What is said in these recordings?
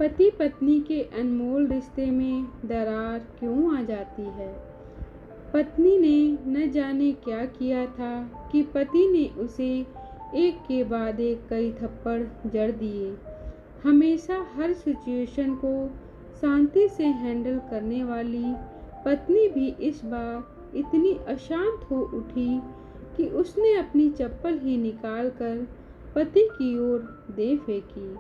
पति पत्नी के अनमोल रिश्ते में दरार क्यों आ जाती है। पत्नी ने न जाने क्या किया था कि पति ने उसे एक के बाद एक कई थप्पड़ जड़ दिए। हमेशा हर सिचुएशन को शांति से हैंडल करने वाली पत्नी भी इस बार इतनी अशांत हो उठी कि उसने अपनी चप्पल ही निकालकर पति की ओर दे फेंकी।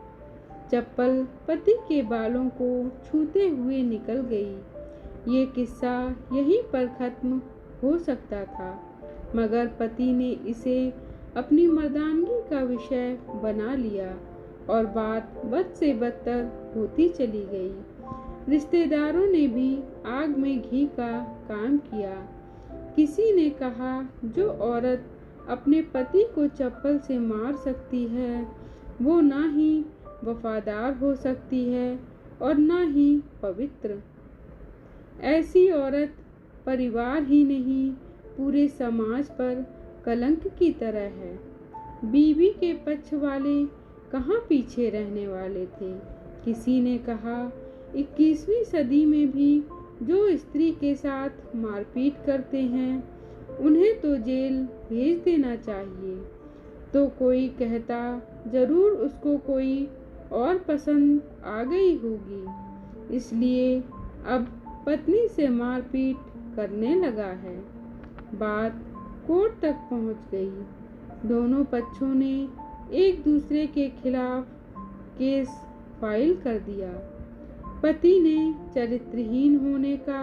चप्पल पति के बालों को छूते हुए निकल गई। ये किस्सा यहीं पर खत्म हो सकता था, मगर पति ने इसे अपनी मर्दानगी का विषय बना लिया और बात बद से बदतर होती चली गई। रिश्तेदारों ने भी आग में घी का काम किया। किसी ने कहा, जो औरत अपने पति को चप्पल से मार सकती है वो ना ही वफादार हो सकती है और ना ही पवित्र। ऐसी औरत परिवार ही नहीं पूरे समाज पर कलंक की तरह है। बीवी के पक्ष वाले कहाँ पीछे रहने वाले थे। किसी ने कहा, 21वीं सदी में भी जो स्त्री के साथ मारपीट करते हैं उन्हें तो जेल भेज देना चाहिए। तो कोई कहता, जरूर उसको कोई और पसंद आ गई होगी, इसलिए अब पत्नी से मारपीट करने लगा है। बात कोर्ट तक पहुंच गई। दोनों पक्षों ने एक दूसरे के खिलाफ केस फाइल कर दिया। पति ने चरित्रहीन होने का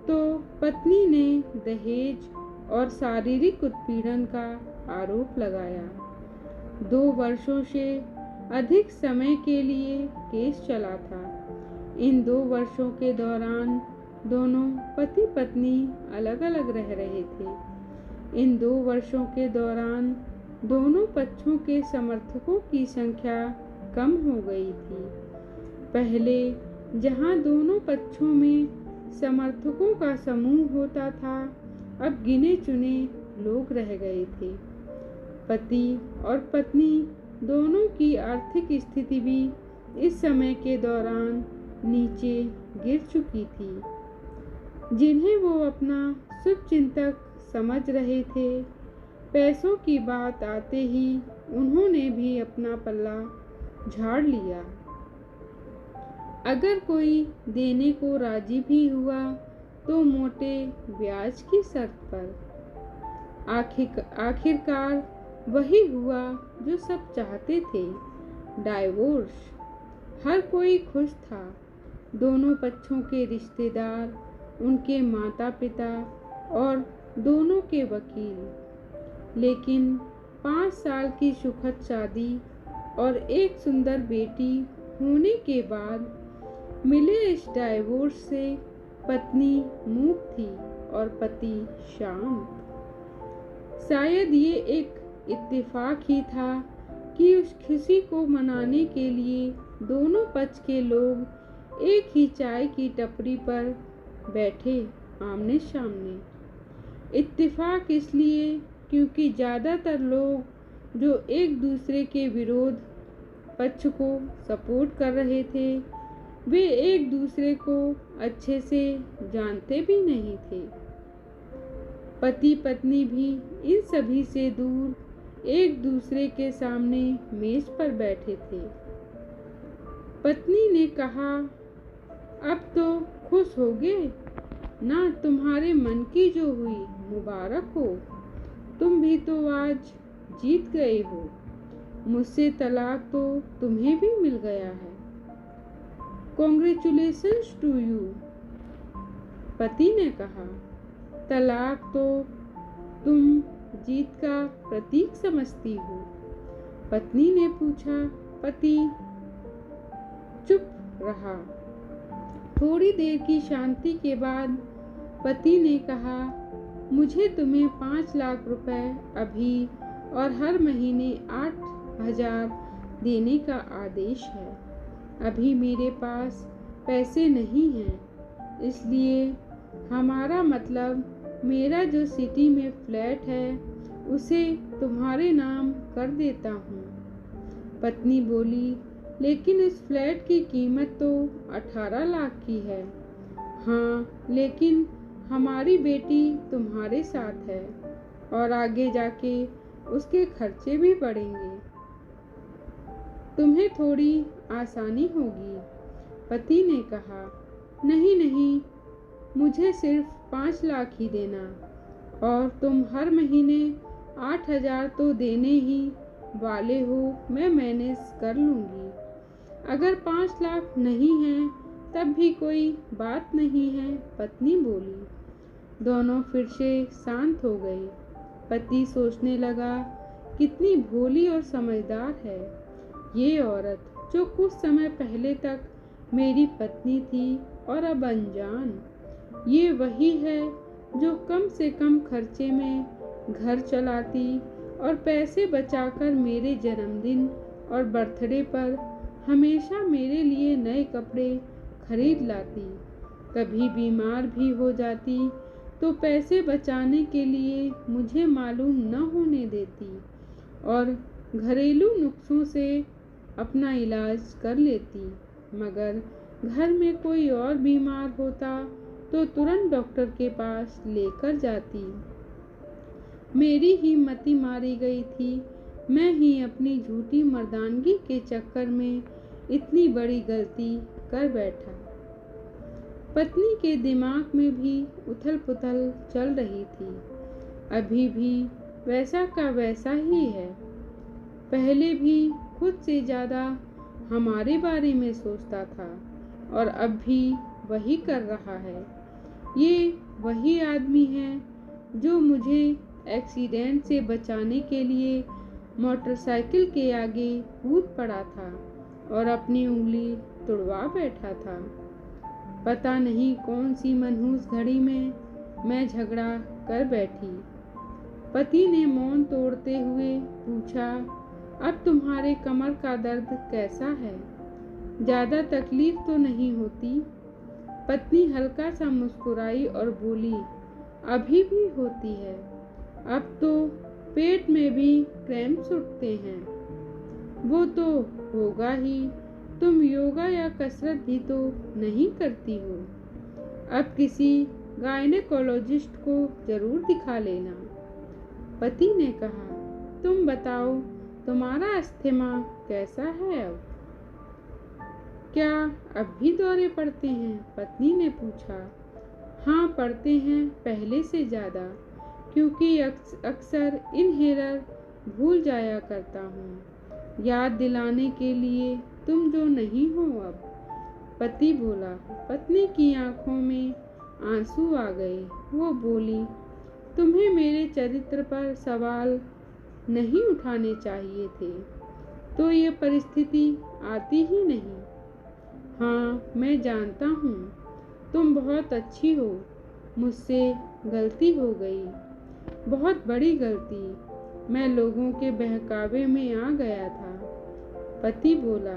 तो पत्नी ने दहेज और शारीरिक उत्पीड़न का आरोप लगाया। 2 वर्षों से अधिक समय के लिए केस चला था। इन 2 वर्षों के दौरान दोनों पति पत्नी अलग अलग रह रहे थे। इन 2 वर्षों के दौरान दोनों पक्षों के समर्थकों की संख्या कम हो गई थी। पहले जहां दोनों पक्षों में समर्थकों का समूह होता था, अब गिने चुने लोग रह गए थे। पति और पत्नी दोनों की आर्थिक स्थिति भी इस समय के दौरान नीचे गिर चुकी थी। जिन्हें वो अपना शुभचिंतक समझ रहे थे, पैसों की बात आते ही उन्होंने भी अपना पल्ला झाड़ लिया। अगर कोई देने को राजी भी हुआ तो मोटे ब्याज की शर्त पर। आखिरकार वही हुआ जो सब चाहते थे, डाइवोर्स। हर कोई खुश था, दोनों पक्षों के रिश्तेदार, उनके माता पिता और दोनों के वकील। लेकिन 5 साल की सुखद शादी और एक सुंदर बेटी होने के बाद मिले इस डाइवोर्स से पत्नी मूक थी और पति शांत। शायद ये एक इत्तेफाक ही था कि उस खुशी को मनाने के लिए दोनों पक्ष के लोग एक ही चाय की टपरी पर बैठे आमने सामने। इत्तेफाक इसलिए क्योंकि ज़्यादातर लोग जो एक दूसरे के विरोध पक्ष को सपोर्ट कर रहे थे, वे एक दूसरे को अच्छे से जानते भी नहीं थे। पति पत्नी भी इन सभी से दूर एक दूसरे के सामने मेज पर बैठे थे। पत्नी ने कहा, अब तो खुश होगे ना, तुम्हारे मन की जो हुई मुबारक हो। तुम भी तो आज जीत गए हो। मुझसे तलाक तो तुम्हें भी मिल गया है। Congratulations to you. पति ने कहा, तलाक तो तुम जीत का प्रतीक समझती हो। पत्नी ने पूछा। पति चुप रहा। थोड़ी देर की शांति के बाद पति ने कहा, मुझे तुम्हें 5 लाख रुपए अभी और हर महीने 8,000 देने का आदेश है। अभी मेरे पास पैसे नहीं हैं, इसलिए हमारा मतलब मेरा जो सिटी में फ्लैट है उसे तुम्हारे नाम कर देता हूँ। पत्नी बोली, लेकिन इस फ्लैट की कीमत तो 18 लाख की है। हाँ, लेकिन हमारी बेटी तुम्हारे साथ है और आगे जाके उसके खर्चे भी बढ़ेंगे। तुम्हें थोड़ी आसानी होगी। पति ने कहा, नहीं नहीं, मुझे सिर्फ 5 लाख ही देना और तुम हर महीने 8,000 तो देने ही वाले हो, मैं मैनेज कर लूँगी। अगर 5 लाख नहीं हैं तब भी कोई बात नहीं है, पत्नी बोली। दोनों फिर से शांत हो गए। पति सोचने लगा, कितनी भोली और समझदार है ये औरत, जो कुछ समय पहले तक मेरी पत्नी थी और अब अनजान। ये वही है जो कम से कम खर्चे में घर चलाती और पैसे बचाकर मेरे जन्मदिन और बर्थडे पर हमेशा मेरे लिए नए कपड़े खरीद लाती। कभी बीमार भी हो जाती तो पैसे बचाने के लिए मुझे मालूम न होने देती और घरेलू नुस्खों से अपना इलाज कर लेती। मगर घर में कोई और बीमार होता तो तुरंत डॉक्टर के पास लेकर जाती। मेरी ही मति मारी गई थी। मैं ही अपनी झूठी मर्दानगी के चक्कर में इतनी बड़ी गलती कर बैठा। पत्नी के दिमाग में भी उथल पुथल चल रही थी। अभी भी वैसा का वैसा ही है। पहले भी खुद से ज़्यादा हमारे बारे में सोचता था और अब भी वही कर रहा है। ये वही आदमी है जो मुझे एक्सीडेंट से बचाने के लिए मोटरसाइकिल के आगे कूद पड़ा था और अपनी उंगली तुड़वा बैठा था। पता नहीं कौन सी मनहूस घड़ी में मैं झगड़ा कर बैठी। पति ने मौन तोड़ते हुए पूछा, अब तुम्हारे कमर का दर्द कैसा है? ज़्यादा तकलीफ तो नहीं होती? पत्नी हल्का सा मुस्कुराई और बोली, अभी भी होती है। अब तो पेट में भी क्रैम्प्स उठते हैं। वो तो होगा ही, तुम योगा या कसरत भी तो नहीं करती हो। अब किसी गायनेकोलॉजिस्ट को जरूर दिखा लेना। पति ने कहा, तुम बताओ, तुम्हारा अस्थमा कैसा है अब? क्या अब भी दौरे पड़ते हैं? पत्नी ने पूछा। हाँ, पड़ते हैं, पहले से ज़्यादा, क्योंकि अक्सर इनहेलर भूल जाया करता हूँ, याद दिलाने के लिए तुम जो नहीं हो अब। पति बोला। पत्नी की आंखों में आंसू आ गए। वो बोली, तुम्हें मेरे चरित्र पर सवाल नहीं उठाने चाहिए थे, तो ये परिस्थिति आती ही नहीं। हाँ, मैं जानता हूँ, तुम बहुत अच्छी हो। मुझसे गलती हो गई, बहुत बड़ी गलती। मैं लोगों के बहकावे में आ गया था। पति बोला,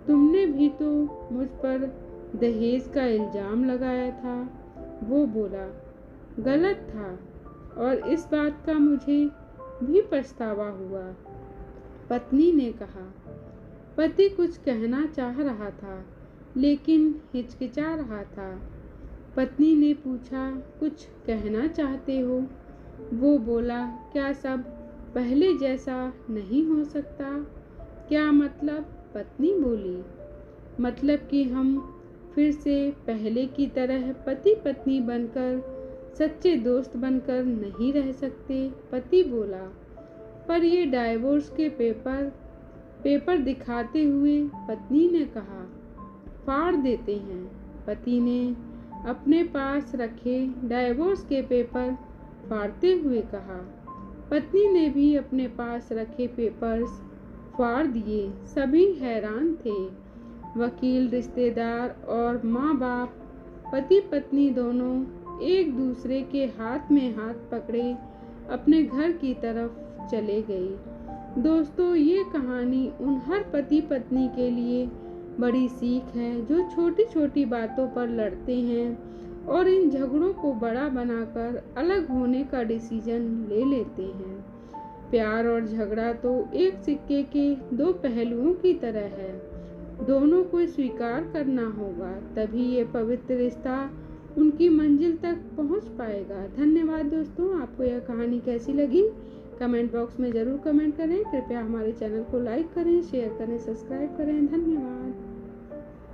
तुमने भी तो मुझ पर दहेज का इल्ज़ाम लगाया था। वो बोला, गलत था और इस बात का मुझे भी पछतावा हुआ। पत्नी ने कहा। पति कुछ कहना चाह रहा था लेकिन हिचकिचा रहा था। पत्नी ने पूछा, कुछ कहना चाहते हो? वो बोला, क्या सब पहले जैसा नहीं हो सकता? क्या मतलब? पत्नी बोली, मतलब कि हम फिर से पहले की तरह पति पत्नी बनकर, सच्चे दोस्त बनकर नहीं रह सकते? पति बोला, पर ये डाइवोर्स के पेपर दिखाते हुए पत्नी ने कहा, फाड़ देते हैं। पति ने अपने पास रखे डाइवोर्स के पेपर फाड़ते हुए कहा। पत्नी ने भी अपने पास रखे पेपर्स फाड़ दिए। सभी हैरान थे। वकील, रिश्तेदार और माँ बाप, पति पत्नी दोनों एक दूसरे के हाथ में हाथ पकड़े अपने घर की तरफ चले गए। दोस्तों, ये कहानी उन हर पति पत्नी के लिए बड़ी सीख है जो छोटी छोटी बातों पर लड़ते हैं और इन झगड़ों को बड़ा बनाकर अलग होने का डिसीजन ले लेते हैं। प्यार और झगड़ा तो एक सिक्के के दो पहलुओं की तरह है, दोनों को स्वीकार करना होगा, तभी ये पवित्र रिश्ता उनकी मंजिल तक पहुंच पाएगा। धन्यवाद दोस्तों। आपको यह कहानी कैसी लगी कमेंट बॉक्स में ज़रूर कमेंट करें। कृपया हमारे चैनल को लाइक करें, शेयर करें, सब्सक्राइब करें। धन्यवाद।